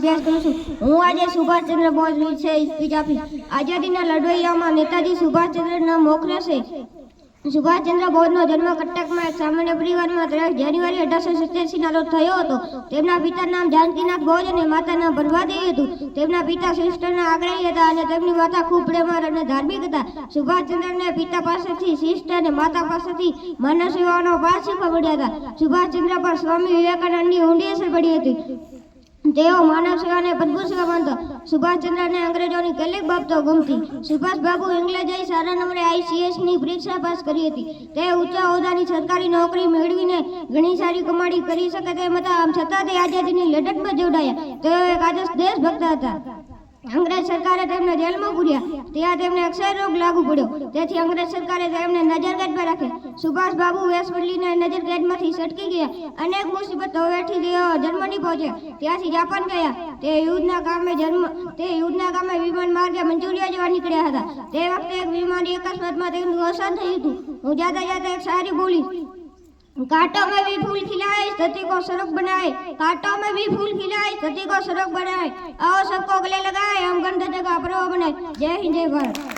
અભ્યાસ કરું છું। હું આજે સુભાષચંદ્ર બોઝ વિશે સ્પીચ આપીશ। આઝાદીના લડવૈયામાં નેતાજી સુભાષચંદ્રના મોખરે છે। સુભાષચંદ્ર બોઝનો જન્મ કટકમાં એક સામાન્ય પરિવારમાં 13 જાન્યુઆરી 1887ના રોજ થયો હતો। તેમના પિતાનું નામ જાનકીનાથ બોઝ અને માતાનું નામ પ્રભાદેવી હતું। તેમના પિતા શિસ્તના આગ્રહી હતા અને તેમની માતા ખૂબ પ્રેમળ અને ધાર્મિક હતા। સુભાષચંદ્રને પિતા પાસેથી શિસ્ત અને માતા પાસેથી માનવ સેવાનો પાઠ શીખવા મળ્યા હતા। સુભાષચંદ્ર પર સ્વામી વિવેકાનંદની ઊંડી અસર પડી હતી। તેઓ માનવ સેવાને અદ્ભુત સેવા માનતા। સુભાષચંદ્રને અંગ્રેજોની કેટલીક બાબતો ગમતી। સુભાષબાબુ ઇંગ્લેન્ડ જઈ સારા નંબરે ICSની પરીક્ષા પાસ કરી હતી। તે ઊંચા હોદ્દાની સરકારી નોકરી મેળવીને ઘણી સારી કમાણી કરી શકે તેમ હતા। આમ છતાં તે આઝાદીની લડતમાં જોડાયા। તેઓ એક આદર્શ દેશભક્ત હતા। અંગ્રેજ સરકારે તેમને જેલમાં પૂર્યા। ત્યાં તેમને અક્ષય રોગ લાગુ પડ્યો, તેથી અંગ્રેજ સરકારે તેમને નજરકેદમાં રાખ્યા। સુભાષબાબુ વેશ બદલીને નજરકેદમાંથી છટકી ગયા। અનેક મુસીબતો વેઠી તેઓ જર્મની પહોંચ્યા, ત્યાંથી જાપાન ગયા। તે યુદ્ધના કામે વિમાન માર્ગે મંચુરિયા જવા નીકળ્યા હતા। તે વખતે એક વિમાની અકસ્માતમાં તેમનું અવસાન થયું હતું। હું જાતા જાતા એક શાયરી બોલી, कांटों में भी फूल खिलाए सती को सड़क बनाए, कांटों में भी फूल खिलाए सती को सड़क बनाए, आओ सबको गले लगाए हम गणतंत्र का पर्व बनाए। जय हिंद जय भारत।